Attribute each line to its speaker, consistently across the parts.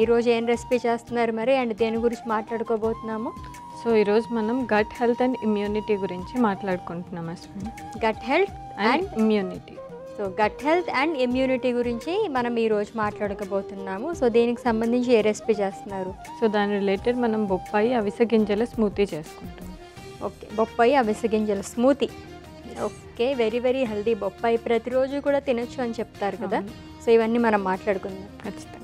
Speaker 1: ఈరోజు ఏం రెసిపీ చేస్తున్నారు మరి అండ్ దేని గురించి మాట్లాడుకోబోతున్నాము?
Speaker 2: సో ఈరోజు మనం గట్ హెల్త్ అండ్ ఇమ్యూనిటీ గురించి మాట్లాడుకుంటున్నాం Ashwini.
Speaker 1: Gut health and
Speaker 2: immunity.
Speaker 1: So gut health and immunity గురించి మనం ఈరోజు మాట్లాడుకోబోతున్నాము. సో దీనికి సంబంధించి ఏ రెసిపీ చేస్తున్నారు?
Speaker 2: సో దాని రిలేటెడ్ మనం బొప్పాయి అవిసె గింజల స్మూతీ చేసుకుంటాం.
Speaker 1: ఓకే, బొప్పాయి అవిసె గింజల smoothie. Okay, very very healthy. బొప్పాయి ప్రతిరోజు కూడా తినొచ్చు అని చెప్తారు కదా. సో ఇవన్నీ మనం మాట్లాడుకుందాం
Speaker 2: ఖచ్చితంగా.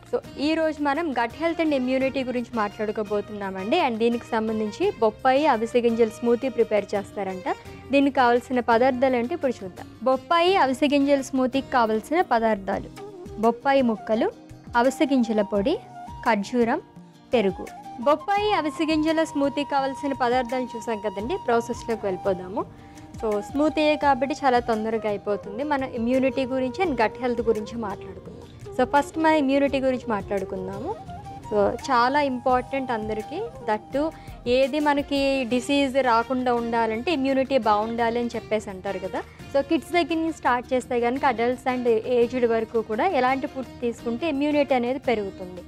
Speaker 1: సో ఈరోజు మనం గట్ హెల్త్ అండ్ ఇమ్యూనిటీ గురించి మాట్లాడుకోబోతున్నామండి. అండ్ దీనికి సంబంధించి బొప్పాయి అవిసె గింజల స్మూతీ ప్రిపేర్ చేస్తారంట. దీనికి కావాల్సిన పదార్థాలు అంటే ఇప్పుడు చూద్దాం. బొప్పాయి అవిసె గింజల స్మూతీకి కావాల్సిన పదార్థాలు: బొప్పాయి ముక్కలు, అవిసె గింజల పొడి, ఖర్జూరం, పెరుగు. బొప్పాయి అవిసె గింజల స్మూతీకి కావాల్సిన పదార్థాలు చూసాం కదండి. ప్రాసెస్లోకి వెళ్ళిపోదాము. సో స్మూతీయే కాబట్టి చాలా తొందరగా అయిపోతుంది. మనం ఇమ్యూనిటీ గురించి అండ్ గట్ హెల్త్ గురించి మాట్లాడుకుందాం. సో ఫస్ట్ మనం ఇమ్యూనిటీ గురించి మాట్లాడుకుందాము. సో చాలా ఇంపార్టెంట్ అందరికీ. దట్టు ఏది మనకి డిసీజ్ రాకుండా ఉండాలంటే ఇమ్యూనిటీ బాగుండాలి అని చెప్పేసి అంటారు కదా. సో కిడ్స్ దగ్గర నుంచి స్టార్ట్ చేస్తే కనుక అడల్ట్స్ అండ్ ఏజ్డ్ వరకు కూడా ఎలాంటి ఫుడ్స్ తీసుకుంటే ఇమ్యూనిటీ అనేది పెరుగుతుంది?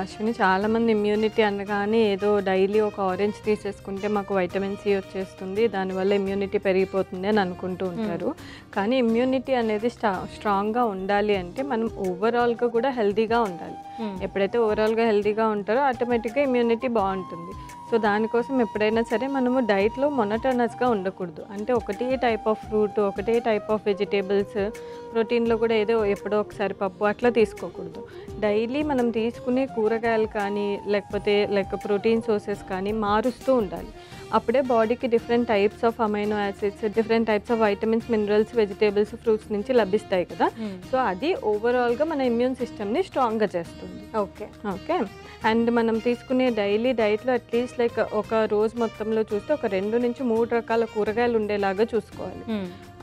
Speaker 2: అశ్విని, చాలామంది ఇమ్యూనిటీ అనగానే ఏదో డైలీ ఒక ఆరెంజ్ తీసేసుకుంటే మాకు వైటమిన్ సి వచ్చేస్తుంది, దానివల్ల ఇమ్యూనిటీ పెరిగిపోతుంది అని అనుకుంటూ ఉంటారు. కానీ ఇమ్యూనిటీ అనేది స్ట్రాంగ్గా ఉండాలి అంటే మనం ఓవరాల్గా కూడా హెల్తీగా ఉండాలి. ఎప్పుడైతే ఓవరాల్గా హెల్తీగా ఉంటారో ఆటోమేటిక్గా ఇమ్యూనిటీ బాగుంటుంది. సో దానికోసం ఎప్పుడైనా సరే మనము డైట్లో మొనటనస్గా ఉండకూడదు. అంటే ఒకటే టైప్ ఆఫ్ ఫ్రూట్, ఒకటే టైప్ ఆఫ్ వెజిటేబుల్స్, ప్రోటీన్లో కూడా ఏదో ఎప్పుడో ఒకసారి పప్పు అట్లా తీసుకోకూడదు. డైలీ మనం తీసుకునే కూరగాయలు కానీ లేకపోతే ప్రోటీన్ సోర్సెస్ కానీ మారుస్తూ ఉండాలి. అప్పుడే బాడీకి different types of amino acids, different types of vitamins, minerals, vegetables, fruits నుంచి లభిస్తాయి కదా. సో అది ఓవరాల్గా మన ఇమ్యూన్ సిస్టమ్ని స్ట్రాంగ్గా చేస్తుంది.
Speaker 1: ఓకే.
Speaker 2: అండ్ మనం తీసుకునే డైలీ డైట్లో అట్లీస్ట్ ఒక రోజు మొత్తంలో చూస్తే ఒక 2 నుంచి 3 రకాల కూరగాయలు ఉండేలాగా చూసుకోవాలి.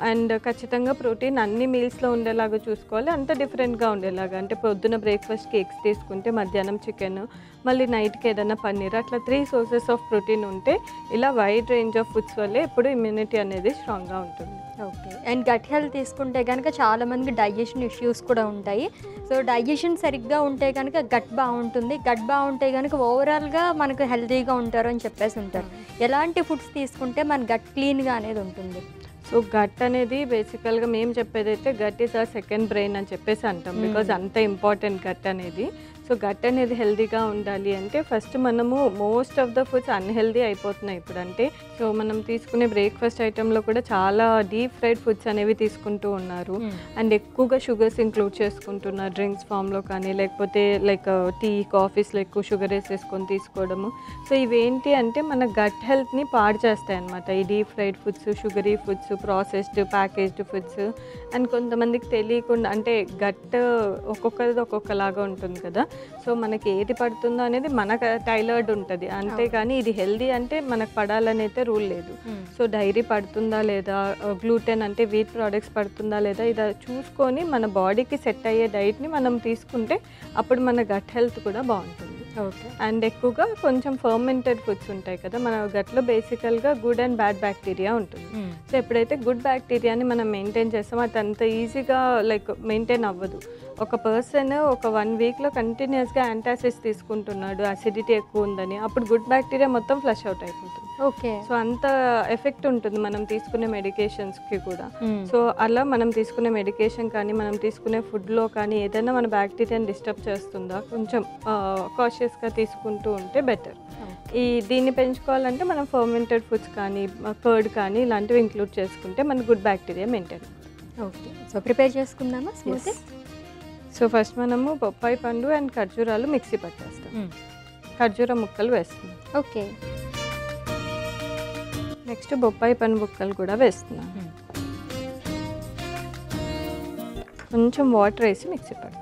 Speaker 2: అండ్ ఖచ్చితంగా ప్రోటీన్ అన్ని మీల్స్లో ఉండేలాగా చూసుకోవాలి. అంత డిఫరెంట్గా ఉండేలాగా. అంటే పొద్దున బ్రేక్ఫాస్ట్కి ఎగ్స్ తీసుకుంటే మధ్యాహ్నం చికెన్, మళ్ళీ నైట్కి ఏదైనా పన్నీర్, అట్లా 3 సోర్సెస్ ఆఫ్ ప్రోటీన్ ఉంటే ఇలా వైడ్ రేంజ్ ఆఫ్ ఫుడ్స్ వల్లే ఎప్పుడు ఇమ్యూనిటీ అనేది స్ట్రాంగ్గా ఉంటుంది.
Speaker 1: ఓకే. అండ్ గట్ హెల్త్ తీసుకుంటే కనుక చాలామందికి డైజెషన్ ఇష్యూస్ కూడా ఉంటాయి. సో డైజెషన్ సరిగ్గా ఉంటే కనుక గట్ బాగుంటుంది. గట్ బాగుంటే కనుక ఓవరాల్గా మనకు హెల్తీగా ఉంటారు అని చెప్పేసి ఉంటారు. ఎలాంటి ఫుడ్స్ తీసుకుంటే మన గట్ క్లీన్గా అనేది ఉంటుంది?
Speaker 2: సో గట్ అనేది బేసికల్గా మేము చెప్పేదైతే గట్ ఈస్ ఆ సెకండ్ బ్రెయిన్ అని చెప్పేసి అంటాం. బికాజ్ అంత ఇంపార్టెంట్ గట్ అనేది. సో గట్ అనేది హెల్తీగా ఉండాలి అంటే ఫస్ట్ మనము most of the foods unhealthy అయిపోతున్నాయి ఇప్పుడు. అంటే సో మనం తీసుకునే బ్రేక్ఫాస్ట్ ఐటెంలో కూడా చాలా డీప్ ఫ్రైడ్ ఫుడ్స్ అనేవి తీసుకుంటూ ఉన్నారు. అండ్ ఎక్కువగా షుగర్స్ ఇంక్లూడ్ చేసుకుంటున్నారు డ్రింక్స్ ఫామ్లో కానీ, లేకపోతే టీ కాఫీస్లో ఎక్కువ షుగర్ వేసేసుకొని తీసుకోవడము. సో ఇవేంటి అంటే మన గట్ హెల్త్ని పాడు చేస్తాయి అన్నమాట. ఈ deep fried foods, sugary foods, processed packaged foods. And కొంతమందికి తెలియకుండా, అంటే గట్ ఒక్కొక్కరిది ఒక్కొక్కలాగా ఉంటుంది కదా. సో మనకి ఏది పడుతుందో అనేది మనకు టైలర్డ్ ఉంటుంది. అంతేగాని ఇది హెల్దీ అంటే మనకు పడాలని అయితే రూల్ లేదు. సో డైరీ పడుతుందా లేదా, గ్లూటెన్ అంటే వీట్ ప్రోడక్ట్స్ పడుతుందా లేదా, ఇది చూసుకొని మన బాడీకి సెట్ అయ్యే డైట్ని మనం తీసుకుంటే అప్పుడు మన గట్ హెల్త్ కూడా బాగుంటుంది.
Speaker 1: ఓకే.
Speaker 2: అండ్ ఎక్కువగా కొంచెం ఫర్మెంటెడ్ ఫుడ్స్ ఉంటాయి కదా మన గట్లో. బేసికల్గా గుడ్ అండ్ బ్యాడ్ బ్యాక్టీరియా ఉంటుంది. సో ఎప్పుడైతే గుడ్ బ్యాక్టీరియాని మనం మెయింటైన్ చేస్తామో అది అంత ఈజీగా మెయింటైన్ అవ్వదు. ఒక పర్సన్ ఒక 1 వీక్లో కంటిన్యూస్గా యాంటాసిడ్స్ తీసుకుంటున్నాడు, అసిడిటీ ఎక్కువ ఉందని, అప్పుడు గుడ్ బ్యాక్టీరియా మొత్తం ఫ్లష్ అవుట్ అయిపోతుంది.
Speaker 1: ఓకే.
Speaker 2: సో అంత ఎఫెక్ట్ ఉంటుంది మనం తీసుకునే మెడికేషన్స్కి కూడా. సో అలా మనం తీసుకునే మెడికేషన్ కానీ మనం తీసుకునే ఫుడ్లో కానీ ఏదైనా మన బ్యాక్టీరియాని డిస్టర్బ్ చేస్తుందా కొంచెం కాషియస్గా తీసుకుంటూ ఉంటే బెటర్. దీన్ని పెంచుకోవాలంటే మనం ఫర్మెంటెడ్ ఫుడ్స్ కానీ, కర్డ్ కానీ ఇలాంటివి ఇంక్లూడ్ చేసుకుంటే మన good bacteria maintain.
Speaker 1: Okay. So prepare చేసుకుందామా స్మూతీ?
Speaker 2: సో ఫస్ట్ మనము బొప్పాయి పండు అండ్ ఖర్జూరాలు మిక్సీ పట్టేస్తాం. ఖర్జూర ముక్కలు వేస్తున్నాం.
Speaker 1: ఓకే.
Speaker 2: నెక్స్ట్ బొప్పాయి పండు ముక్కలు కూడా వేస్తున్నాం. కొంచెం వాటర్ వేసి మిక్సీ పడుతుంది.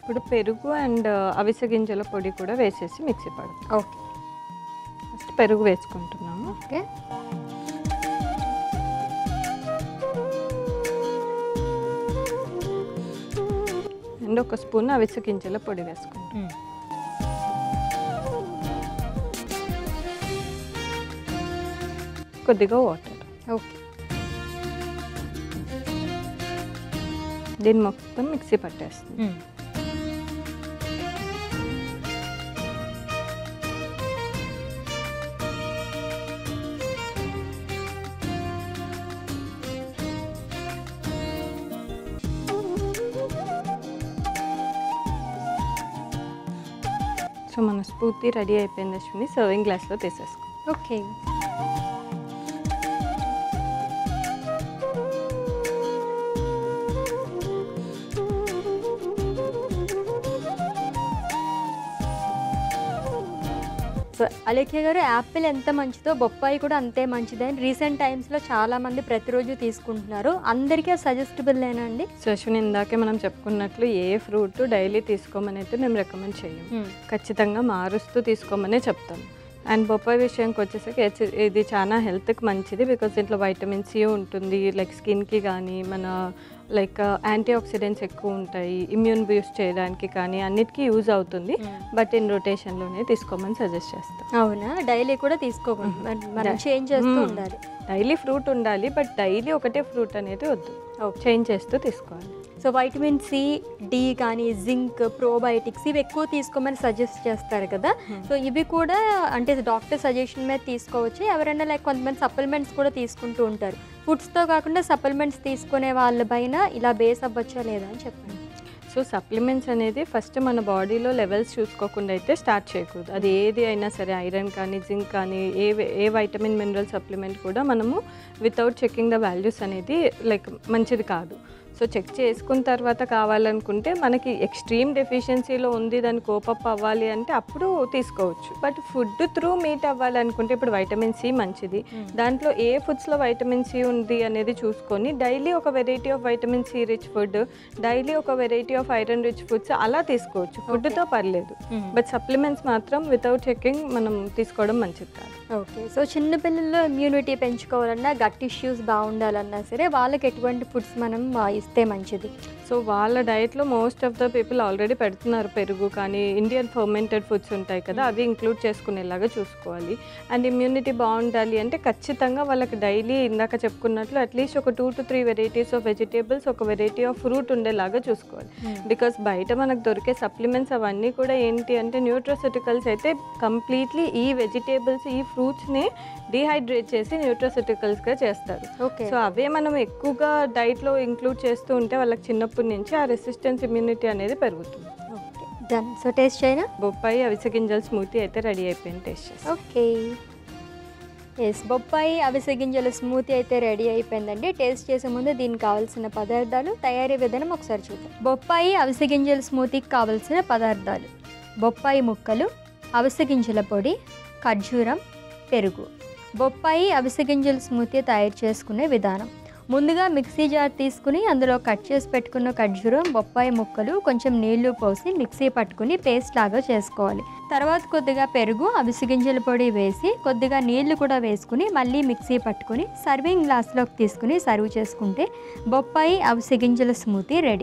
Speaker 2: ఇప్పుడు పెరుగు అండ్ అవిసె గింజల పొడి కూడా వేసేసి మిక్సీ పడతాం.
Speaker 1: ఓకే.
Speaker 2: ఫస్ట్ పెరుగు వేసుకుంటున్నాము.
Speaker 1: ఓకే.
Speaker 2: అండ్ ఒక స్పూన్ అవిసె గింజల పొడి వేసుకుంటాం. కొద్దిగా వాటర్.
Speaker 1: ఓకే.
Speaker 2: దీన్ని మొత్తం మిక్సీ పట్టేస్తుంది. సో మన స్మూతీ రెడీ అయిపోయింది అశ్విని. సర్వింగ్ గ్లాస్లో తీసేసుకో.
Speaker 1: ఓకే. సో అలేఖ్య గారు, యాపిల్ ఎంత మంచిదో బొప్పాయి కూడా అంతే మంచిదని రీసెంట్ టైమ్స్లో చాలామంది ప్రతిరోజు తీసుకుంటున్నారు. అందరికీ సజెస్టబుల్లేనా అండి?
Speaker 2: సో అశ్విని, ఇందాకే మనం చెప్పుకున్నట్లు ఏ ఫ్రూట్ డైలీ తీసుకోమని అయితే మేము రికమెండ్ చేయం. ఖచ్చితంగా మారుస్తూ తీసుకోమనే చెప్తాం. అండ్ బొప్పాయి విషయానికి వచ్చేసరికి ఇది చాలా హెల్త్కి మంచిది. బికాజ్ దీంట్లో వైటమిన్ సి ఉంటుంది. లైక్ స్కిన్కి కానీ మన లైక్ యాంటీ ఆక్సిడెంట్స్ ఎక్కువ ఉంటాయి. ఇమ్యూన్ బూస్ట్ చేయడానికి కానీ అన్నిటికీ యూజ్ అవుతుంది. బట్ ఇన్ రొటేషన్లోనే తీసుకోమని సజెస్ట్ చేస్తాం.
Speaker 1: అవునా? డైలీ కూడా తీసుకోకూడదు, మనం చేంజ్ చేస్తూ ఉండాలి.
Speaker 2: డైలీ ఫ్రూట్ ఉండాలి, బట్ డైలీ ఒకటే ఫ్రూట్ అనేది వద్దు. చేంజ్ చేస్తూ తీసుకోవాలి.
Speaker 1: సో వైటమిన్ సి, డి కానీ జింక్, ప్రోబయోటిక్స్ ఇవి ఎక్కువ తీసుకోమని సజెస్ట్ చేస్తారు కదా. సో ఇవి కూడా అంటే డాక్టర్ సజెషన్ మీద తీసుకోవచ్చు. ఎవరైనా లైక్ కొంతమంది సప్లిమెంట్స్ కూడా తీసుకుంటూ ఉంటారు. ఫుడ్స్తో కాకుండా సప్లిమెంట్స్ తీసుకునే వాళ్ళ పైన ఇలా బేస్ అవ్వచ్చా లేదా అని చెప్పండి.
Speaker 2: సో సప్లిమెంట్స్ అనేది ఫస్ట్ మన బాడీలో లెవెల్స్ చూసుకోకుండా అయితే స్టార్ట్ చేయకూడదు. అది ఏది అయినా సరే, ఐరన్ కానీ జింక్ కానీ ఏ వైటమిన్ మినరల్ సప్లిమెంట్ కూడా మనము వితౌట్ చెకింగ్ ద వాల్యూస్ అనేది లైక్ మంచిది కాదు. సో చెక్ చేసుకున్న తర్వాత కావాలనుకుంటే మనకి ఎక్స్ట్రీమ్ డెఫిషియన్సీలో ఉంది, దాన్ని కోపప్ అవ్వాలి అంటే అప్పుడు తీసుకోవచ్చు. బట్ ఫుడ్ త్రూ మీట్ అవ్వాలనుకుంటే ఇప్పుడు వైటమిన్ సి మంచిది. దాంట్లో ఏ ఫుడ్స్లో వైటమిన్ సి ఉంది అనేది చూసుకొని డైలీ ఒక variety of vitamin C rich food, daily ఒక variety of iron rich foods అలా తీసుకోవచ్చు. ఫుడ్తో పర్లేదు. బట్ సప్లిమెంట్స్ మాత్రం వితౌట్ చెకింగ్ మనం తీసుకోవడం మంచిది కాదు.
Speaker 1: ఓకే. సో చిన్నపిల్లల్లో ఇమ్యూనిటీ పెంచుకోవాలన్నా, గట్ ఇష్యూస్ బాగుండాలన్నా సరే వాళ్ళకి ఎటువంటి ఫుడ్స్ మనం ఇస్తే మంచిది?
Speaker 2: సో వాళ్ళ డైట్లో most of the people already పెడుతున్నారు. పెరుగు కానీ ఇండియన్ ఫర్మెంటెడ్ ఫుడ్స్ ఉంటాయి కదా, అవి ఇంక్లూడ్ చేసుకునేలాగా చూసుకోవాలి. అండ్ ఇమ్యూనిటీ బాగుండాలి అంటే ఖచ్చితంగా వాళ్ళకి డైలీ ఇందాక చెప్పుకున్నట్లు అట్లీస్ట్ ఒక 2 to 3 వెరైటీస్ ఆఫ్ వెజిటేబుల్స్, ఒక వెరైటీ ఆఫ్ ఫ్రూట్ ఉండేలాగా చూసుకోవాలి. బికాస్ బయట మనకు దొరికే సప్లిమెంట్స్ అవన్నీ కూడా ఏంటి అంటే న్యూట్రాస్యూటికల్స్ అయితే కంప్లీట్లీ ఈ వెజిటేబుల్స్, ఈ ఫ్రూట్స్ని డీహైడ్రేట్ చేసి న్యూట్రాస్యూటికల్స్గా చేస్తారు. సో అవే మనం ఎక్కువగా డైట్లో ఇంక్లూడ్ చేస్తూ ఉంటే వాళ్ళకి చిన్నప్పటి నుంచి ఆ రెసిస్టెన్స్ ఇమ్యూనిటీ అనేది పెరుగుతుంది.
Speaker 1: Okay, done. సో టేస్ట్ చేయనా?
Speaker 2: బొప్పాయి అవిసె గింజల స్మూతీ అయితే రెడీ అయిపోయింది. టేస్ట్ చేసి.
Speaker 1: ఓకే. ఎస్, బొప్పాయి అవిసె గింజల స్మూతీ అయితే రెడీ అయిపోయిందండి. టేస్ట్ చేసే ముందు దీనికి కావాల్సిన పదార్థాలు, తయారీ విధానం ఒకసారి చూద్దాం. బొప్పాయి అవిసె గింజల స్మూతీకి కావాల్సిన పదార్థాలు: బొప్పాయి ముక్కలు, అవిసె గింజల పొడి, ఖర్జూరం, పెరుగు. బొప్పాయి అవిసె గింజల స్మూతీ తయారు చేసుకునే విధానం: ముందుగా మిక్సీ జార్ తీసుకుని అందులో కట్ చేసి పెట్టుకున్న ఖర్జూరం, బొప్పాయి ముక్కలు, కొంచెం నీళ్లు పోసి మిక్సీ పట్టుకుని పేస్ట్ లాగా చేసుకోవాలి. తర్వాత కొద్దిగా పెరుగు, అవిసె గింజల పొడి వేసి కొద్దిగా నీళ్లు కూడా వేసుకుని మళ్ళీ మిక్సీ పట్టుకుని సర్వింగ్ గ్లాస్లోకి తీసుకుని సర్వ్ చేసుకుంటే బొప్పాయి అవిసె గింజల స్మూతీ రెడీ.